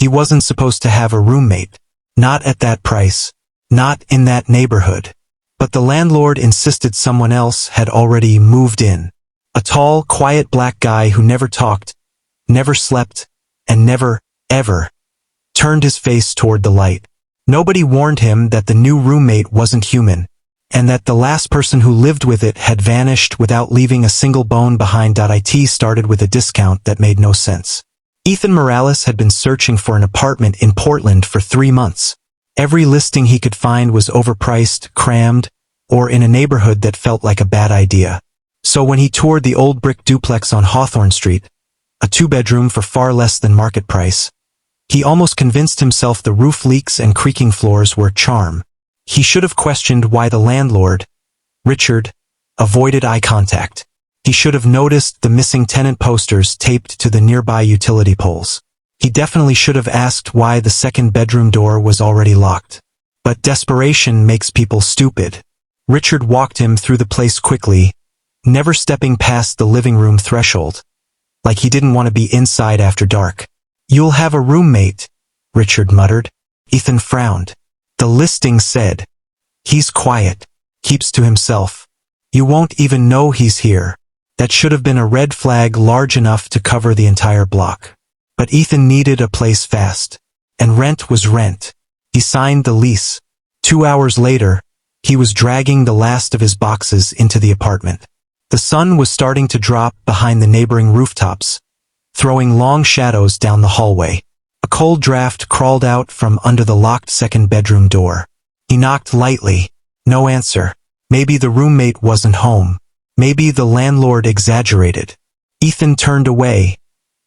He wasn't supposed to have a roommate. Not at that price. Not in that neighborhood. But the landlord insisted someone else had already moved in. A tall, quiet black guy who never talked, never slept, and never, ever, turned his face toward the light. Nobody warned him that the new roommate wasn't human, and that the last person who lived with it had vanished without leaving a single bone behind. It started with a discount that made no sense. Ethan Morales had been searching for an apartment in Portland for 3 months. Every listing he could find was overpriced, crammed, or in a neighborhood that felt like a bad idea. So when he toured the old brick duplex on Hawthorne Street, a 2-bedroom for far less than market price, he almost convinced himself the roof leaks and creaking floors were charm. He should have questioned why the landlord, Richard, avoided eye contact. He should have noticed the missing tenant posters taped to the nearby utility poles. He definitely should have asked why the second bedroom door was already locked. But desperation makes people stupid. Richard walked him through the place quickly, never stepping past the living room threshold, like he didn't want to be inside after dark. "You'll have a roommate," Richard muttered. Ethan frowned. The listing said, "He's quiet, keeps to himself. You won't even know he's here." That should have been a red flag large enough to cover the entire block. But Ethan needed a place fast. And rent was rent. He signed the lease. 2 hours later, he was dragging the last of his boxes into the apartment. The sun was starting to drop behind the neighboring rooftops, throwing long shadows down the hallway. A cold draft crawled out from under the locked second bedroom door. He knocked lightly. No answer. Maybe the roommate wasn't home. Maybe the landlord exaggerated. Ethan turned away,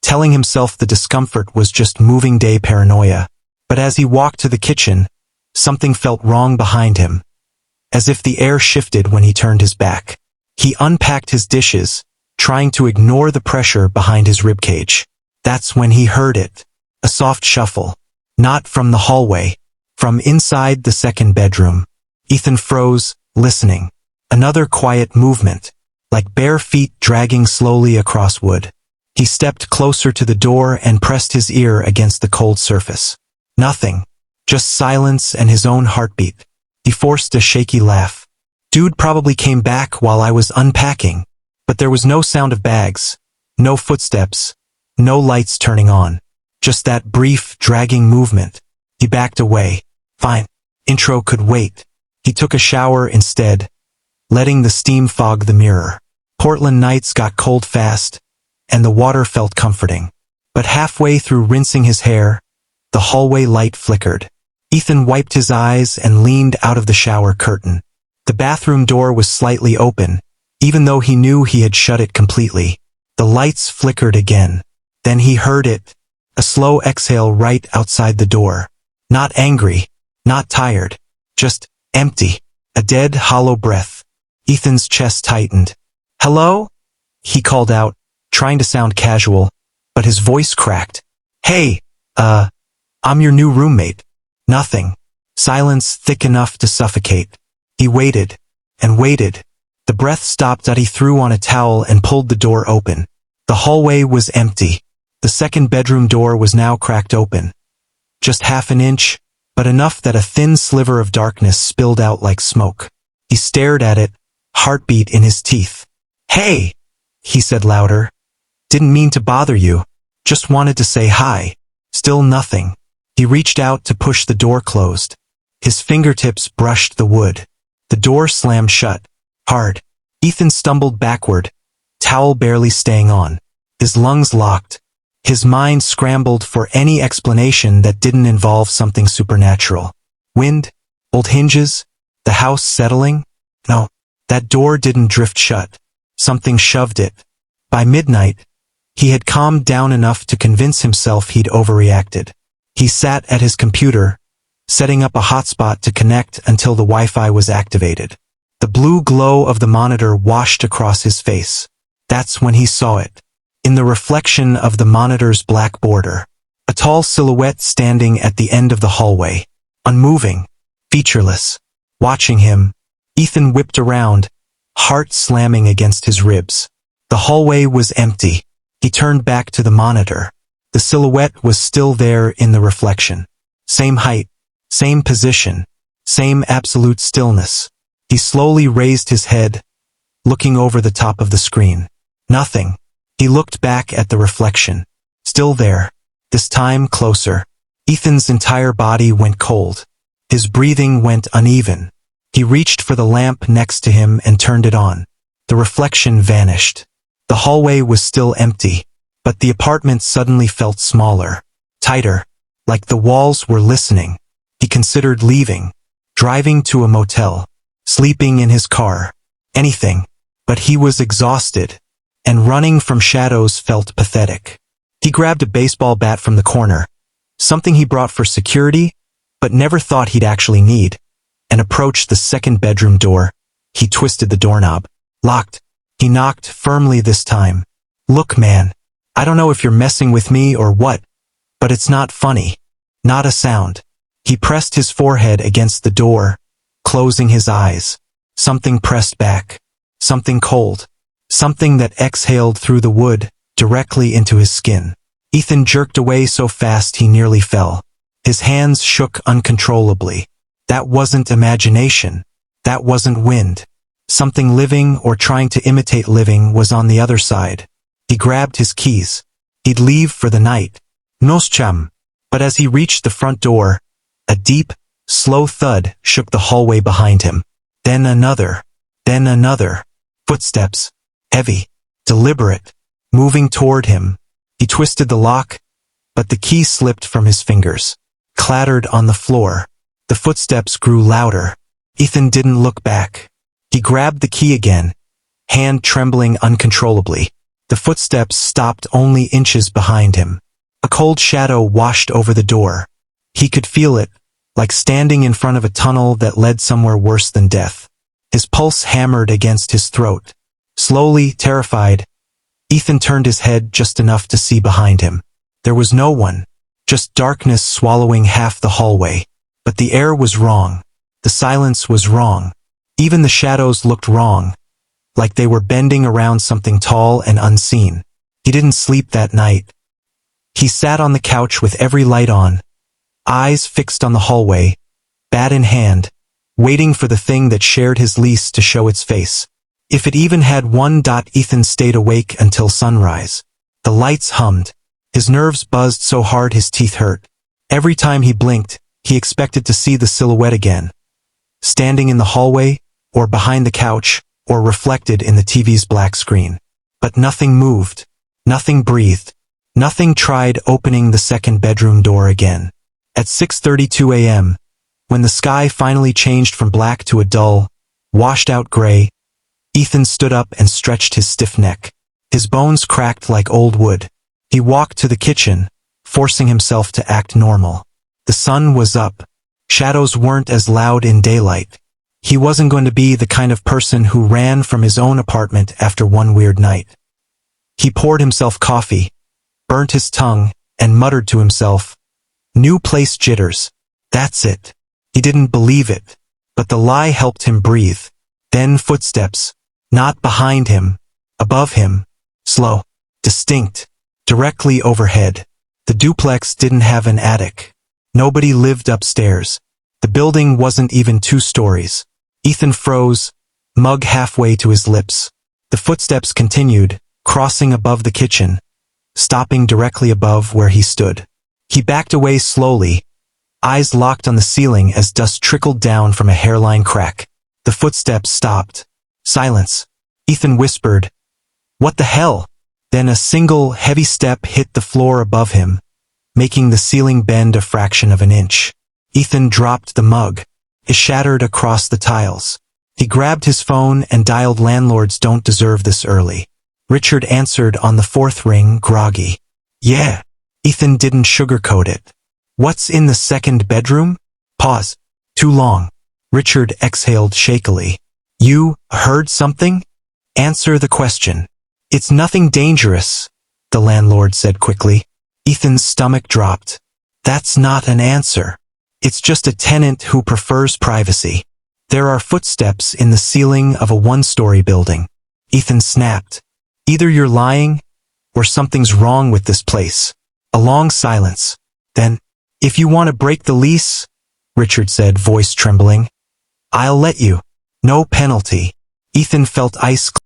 telling himself the discomfort was just moving day paranoia. But as he walked to the kitchen, something felt wrong behind him, as if the air shifted when he turned his back. He unpacked his dishes, trying to ignore the pressure behind his ribcage. That's when he heard it. A soft shuffle. Not from the hallway, from inside the second bedroom. Ethan froze, listening. Another quiet movement, like bare feet dragging slowly across wood. He stepped closer to the door and pressed his ear against the cold surface. Nothing. Just silence and his own heartbeat. He forced a shaky laugh. Dude probably came back while I was unpacking. But there was no sound of bags, no footsteps, no lights turning on. Just that brief, dragging movement. He backed away. Fine. Intro could wait. He took a shower instead, letting the steam fog the mirror. Portland nights got cold fast, and the water felt comforting. But halfway through rinsing his hair, the hallway light flickered. Ethan wiped his eyes and leaned out of the shower curtain. The bathroom door was slightly open, even though he knew he had shut it completely. The lights flickered again. Then he heard it. A slow exhale right outside the door. Not angry, not tired, just empty. A dead, hollow breath. Ethan's chest tightened. "Hello?" he called out, trying to sound casual, but his voice cracked. "Hey, I'm your new roommate." Nothing. Silence thick enough to suffocate. He waited, and waited. The breath stopped. He threw on a towel and pulled the door open. The hallway was empty. The second bedroom door was now cracked open. Just half an inch, but enough that a thin sliver of darkness spilled out like smoke. He stared at it, heartbeat in his teeth. "Hey," he said louder. "Didn't mean to bother you. Just wanted to say hi." Still nothing. He reached out to push the door closed. His fingertips brushed the wood. The door slammed shut, hard. Ethan stumbled backward, towel barely staying on. His lungs locked. His mind scrambled for any explanation that didn't involve something supernatural. Wind? Old hinges? The house settling? No, that door didn't drift shut. Something shoved it. By midnight, he had calmed down enough to convince himself he'd overreacted. He sat at his computer, setting up a hotspot to connect until the Wi-Fi was activated. The blue glow of the monitor washed across his face. That's when he saw it. In the reflection of the monitor's black border. A tall silhouette standing at the end of the hallway. Unmoving. Featureless. Watching him, Ethan whipped around, heart slamming against his ribs. The hallway was empty. He turned back to the monitor. The silhouette was still there in the reflection. Same height, same position, same absolute stillness. He slowly raised his head, looking over the top of the screen. Nothing. He looked back at the reflection. Still there. This time closer. Ethan's entire body went cold. His breathing went uneven. He reached for the lamp next to him and turned it on. The reflection vanished. The hallway was still empty, but the apartment suddenly felt smaller, tighter, like the walls were listening. He considered leaving, driving to a motel, sleeping in his car, anything, but he was exhausted, and running from shadows felt pathetic. He grabbed a baseball bat from the corner, something he brought for security, but never thought he'd actually need, and approached the second bedroom door. He twisted the doorknob. Locked. He knocked firmly this time. Look, man, I don't know if you're messing with me or what, but it's not funny. Not a sound. He pressed his forehead against the door, closing his eyes. Something pressed back. Something cold. Something that exhaled through the wood, directly into his skin. Ethan jerked away so fast he nearly fell. His hands shook uncontrollably. That wasn't imagination. That wasn't wind. Something living or trying to imitate living was on the other side. He grabbed his keys. He'd leave for the night. Noscham. But as he reached the front door, a deep, slow thud shook the hallway behind him. Then another. Then another. Footsteps. Heavy. Deliberate. Moving toward him. He twisted the lock, but the key slipped from his fingers. Clattered on the floor. The footsteps grew louder. Ethan didn't look back. He grabbed the key again, hand trembling uncontrollably. The footsteps stopped only inches behind him. A cold shadow washed over the door. He could feel it, like standing in front of a tunnel that led somewhere worse than death. His pulse hammered against his throat. Slowly, terrified, Ethan turned his head just enough to see behind him. There was no one, just darkness swallowing half the hallway. But the air was wrong. The silence was wrong. Even the shadows looked wrong, like they were bending around something tall and unseen. He didn't sleep that night. He sat on the couch with every light on, eyes fixed on the hallway, bat in hand, waiting for the thing that shared his lease to show its face. If it even had one. Ethan stayed awake until sunrise. The lights hummed. His nerves buzzed so hard his teeth hurt. Every time he blinked, he expected to see the silhouette again. Standing in the hallway, or behind the couch, or reflected in the TV's black screen. But nothing moved. Nothing breathed. Nothing tried opening the second bedroom door again. At 6:32 a.m., when the sky finally changed from black to a dull, washed-out gray, Ethan stood up and stretched his stiff neck. His bones cracked like old wood. He walked to the kitchen, forcing himself to act normal. The sun was up. Shadows weren't as loud in daylight. He wasn't going to be the kind of person who ran from his own apartment after one weird night. He poured himself coffee, burnt his tongue, and muttered to himself, "New place jitters. That's it." He didn't believe it, but the lie helped him breathe. Then footsteps, not behind him, above him, slow, distinct, directly overhead. The duplex didn't have an attic. Nobody lived upstairs. The building wasn't even 2 stories. Ethan froze, mug halfway to his lips. The footsteps continued, crossing above the kitchen, stopping directly above where he stood. He backed away slowly, eyes locked on the ceiling as dust trickled down from a hairline crack. The footsteps stopped. Silence. Ethan whispered, "What the hell?" Then a single, heavy step hit the floor above him, making the ceiling bend a fraction of an inch. Ethan dropped the mug. It shattered across the tiles. He grabbed his phone and dialed landlords don't deserve this early. Richard answered on the 4th ring, groggy. "Yeah." Ethan didn't sugarcoat it. "What's in the second bedroom?" Pause. "Too long." Richard exhaled shakily. "You heard something?" "Answer the question." "It's nothing dangerous," the landlord said quickly. Ethan's stomach dropped. "That's not an answer. It's just a tenant who prefers privacy." "There are footsteps in the ceiling of a 1-story building." Ethan snapped. "Either you're lying, or something's wrong with this place." A long silence. Then, if you want to break the lease, Richard said, voice trembling, I'll let you. No penalty. Ethan felt ice